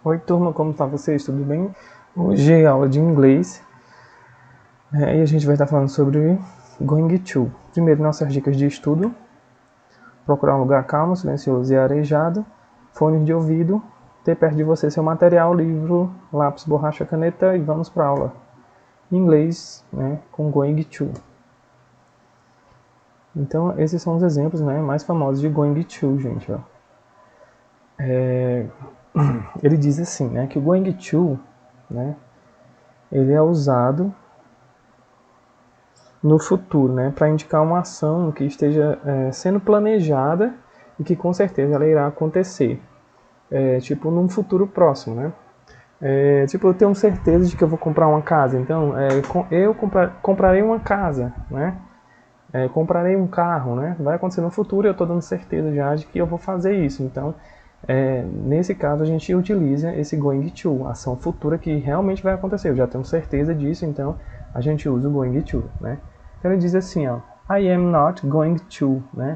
Oi turma, como está vocês? Tudo bem? Hoje é aula de inglês, né? E a gente vai estar falando sobre going to. Primeiro, nossas dicas de estudo: procurar um lugar calmo, silencioso e arejado, fones de ouvido, ter perto de você seu material, livro, lápis, borracha, caneta, e vamos para a aula. Inglês, né, com going to. Então, esses são os exemplos, né, mais famosos de going to, gente. Ó. Ele diz assim, né, que o going to, né, ele é usado no futuro, né, para indicar uma ação que esteja sendo planejada e que com certeza ela irá acontecer, tipo num futuro próximo, né. Tipo, eu tenho certeza de que eu vou comprar uma casa, então eu comprarei uma casa, né, comprarei um carro, né, vai acontecer no futuro e eu estou dando certeza já de que eu vou fazer isso, então nesse caso a gente utiliza esse going to, ação futura que realmente vai acontecer, eu já tenho certeza disso, então a gente usa o going to, né. Então ele diz assim, ó, I am not going to, né,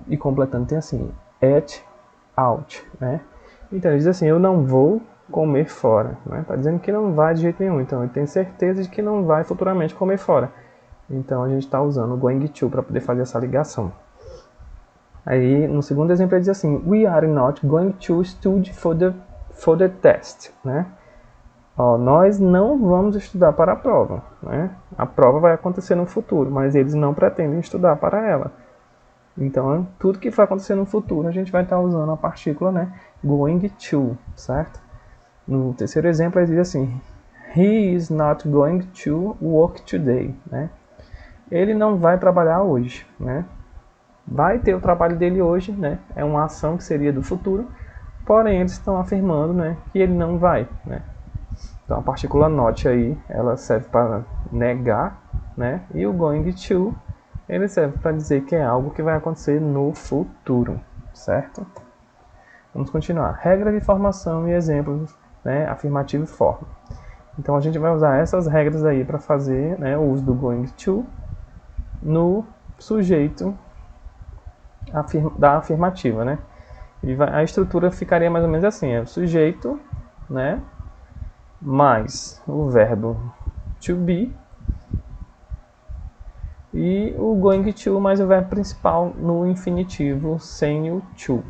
e completando tem assim, eat out, né. Então ele diz assim, eu não vou comer fora, né, tá dizendo que não vai de jeito nenhum, então ele tem certeza de que não vai futuramente comer fora. Então a gente está usando o going to para poder fazer essa ligação. Aí no segundo exemplo ele diz assim, we are not going to study for the test, né. Ó, nós não vamos estudar para a prova, né? A prova vai acontecer no futuro, mas eles não pretendem estudar para ela. Então, tudo que vai acontecer no futuro, a gente vai estar usando a partícula, né, going to, certo? No terceiro exemplo, ele diz assim, he is not going to work today, né? Ele não vai trabalhar hoje, né? Vai ter o trabalho dele hoje, né? É uma ação que seria do futuro, porém eles estão afirmando, né, que ele não vai, né? Então a partícula not aí, ela serve para negar, né? E o going to, ele serve para dizer que é algo que vai acontecer no futuro, certo? Vamos continuar. Regra de formação e exemplos, né? Afirmativo e forma. Então a gente vai usar essas regras aí para fazer, né, o uso do going to no sujeito da afirmativa, né? E a estrutura ficaria mais ou menos assim, é o sujeito, né, mais o verbo to be e o going to mais o verbo principal no infinitivo sem o to.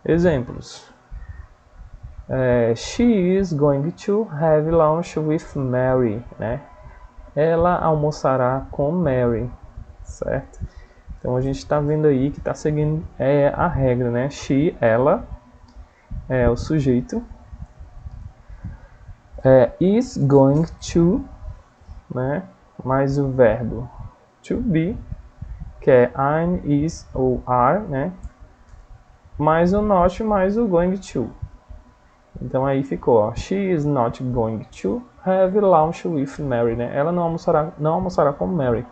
Exemplos. She is going to have lunch with Mary, né? Ela almoçará com Mary, certo? Então a gente está vendo aí que está seguindo a regra, né? She, ela, é o sujeito. Is going to, né? Mais o verbo to be, que é I'm, is ou are, né? Mais o not, mais o going to. Então aí ficou, ó, she is not going to have lunch with Mary, né? Ela não almoçará com Mary.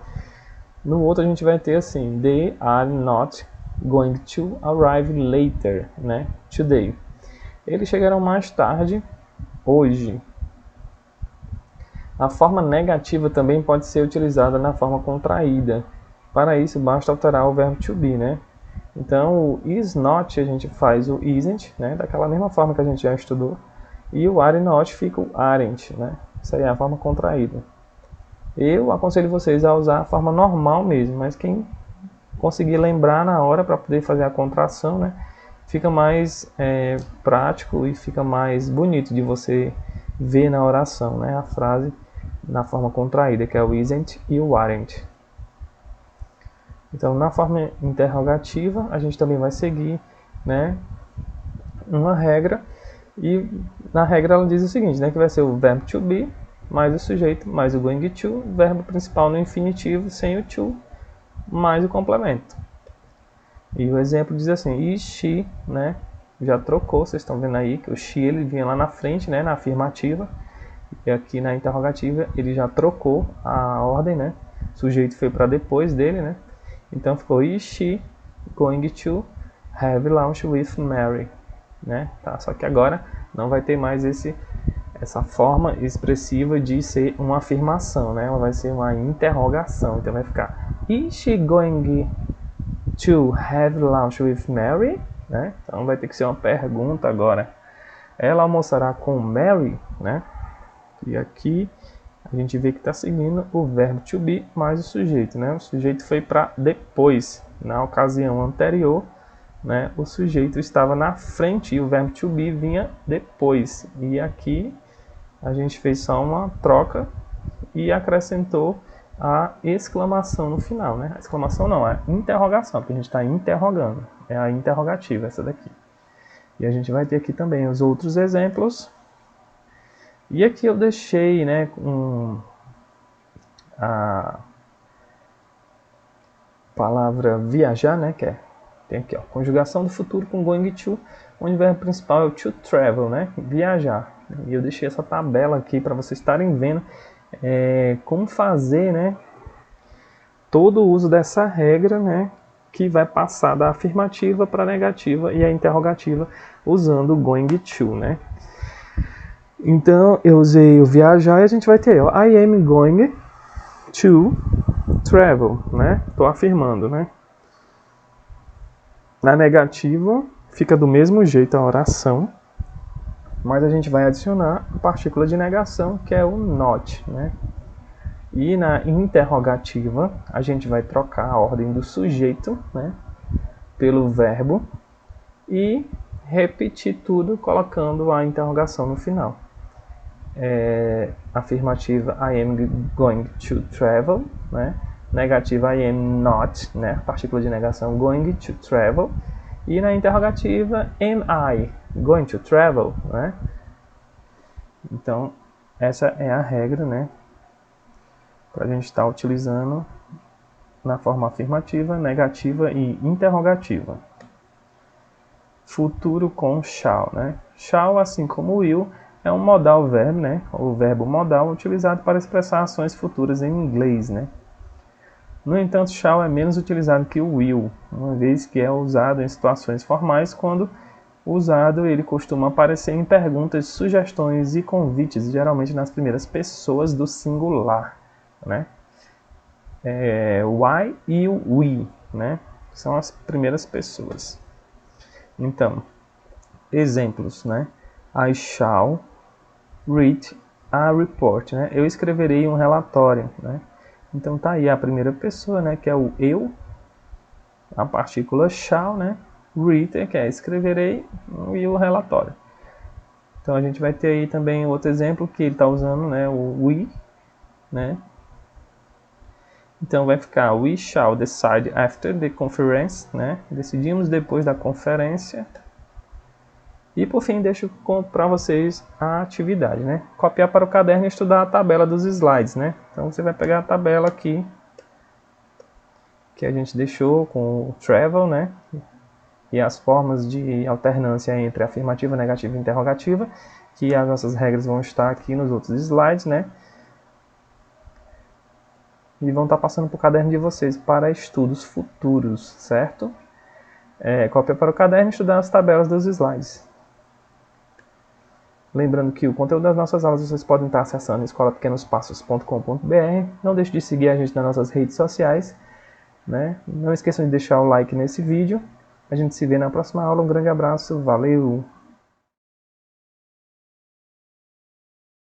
No outro a gente vai ter assim, they are not going to arrive later, né? Today. Eles chegarão mais tarde, hoje. A forma negativa também pode ser utilizada na forma contraída. Para isso, basta alterar o verbo to be, né? Então, o is not a gente faz o isn't, né? Daquela mesma forma que a gente já estudou. E o are not fica o aren't, né? Isso aí é a forma contraída. Eu aconselho vocês a usar a forma normal mesmo, mas quem conseguir lembrar na hora para poder fazer a contração, né? Fica mais prático e fica mais bonito de você ver na oração, né? A frase na forma contraída, que é o isn't e o aren't. Então, na forma interrogativa, a gente também vai seguir, né, uma regra, e na regra ela diz o seguinte, né, que vai ser o verbo to be, mais o sujeito, mais o going to, verbo principal no infinitivo, sem o to, mais o complemento. E o exemplo diz assim, is she, né, já trocou, vocês estão vendo aí que o she ele vinha lá na frente, né, na afirmativa, e aqui na interrogativa ele já trocou a ordem, né, o sujeito foi para depois dele, né, então ficou is she going to have lunch with Mary, né? Tá, só que agora não vai ter mais essa forma expressiva de ser uma afirmação, né? Ela vai ser uma interrogação, então vai ficar is she going to have lunch with Mary, né? Então vai ter que ser uma pergunta agora. Ela almoçará com Mary, né? E aqui a gente vê que está seguindo o verbo to be mais o sujeito, né? O sujeito foi para depois. Na ocasião anterior, né, o sujeito estava na frente e o verbo to be vinha depois. E aqui a gente fez só uma troca e acrescentou a exclamação no final, né? A exclamação não, a interrogação, porque a gente está interrogando. É a interrogativa essa daqui. E a gente vai ter aqui também os outros exemplos. E aqui eu deixei, né, a palavra viajar, né, que tem aqui, ó, conjugação do futuro com going to, onde o verbo principal é o to travel, né, viajar. E eu deixei essa tabela aqui para vocês estarem vendo como fazer, né, todo o uso dessa regra, né, que vai passar da afirmativa para a negativa e a interrogativa usando o going to, né. Então, eu usei o viajar e a gente vai ter, ó, I am going to travel, né? Tô afirmando, né? Na negativa, fica do mesmo jeito a oração, mas a gente vai adicionar a partícula de negação, que é o not, né? E na interrogativa, a gente vai trocar a ordem do sujeito, né, pelo verbo e repetir tudo colocando a interrogação no final. Afirmativa, I am going to travel, né? Negativa, I am not, né? Partícula de negação, going to travel. E na interrogativa, am I going to travel, né? Então, essa é a regra, né, para a gente estar utilizando na forma afirmativa, negativa e interrogativa. Futuro com shall, né? Shall, assim como will, é um modal verb, né? O verbo modal utilizado para expressar ações futuras em inglês, né? No entanto, shall é menos utilizado que o will, uma vez que é usado em situações formais. Quando usado, ele costuma aparecer em perguntas, sugestões e convites, geralmente nas primeiras pessoas do singular, né? Why e o we, né? São as primeiras pessoas. Então, exemplos, né? I shall read a report, né? Eu escreverei um relatório, né? Então tá aí a primeira pessoa, né, que é o eu, a partícula shall, né? Read, que é escreverei, e o relatório. Então a gente vai ter aí também outro exemplo que ele está usando, né, o we, né? Então vai ficar we shall decide after the conference, né? Decidimos depois da conferência. E por fim, deixo para vocês a atividade, né? Copiar para o caderno e estudar a tabela dos slides, né? Então você vai pegar a tabela aqui que a gente deixou com o travel, né? E as formas de alternância entre afirmativa, negativa e interrogativa, que as nossas regras vão estar aqui nos outros slides, né? E vão estar passando para o caderno de vocês para estudos futuros, certo? Cópia para o caderno e estudar as tabelas dos slides. Lembrando que o conteúdo das nossas aulas vocês podem estar acessando escolapequenospassos.com.br. Não deixe de seguir a gente nas nossas redes sociais, né? Não esqueçam de deixar o like nesse vídeo. A gente se vê na próxima aula. Um grande abraço, valeu!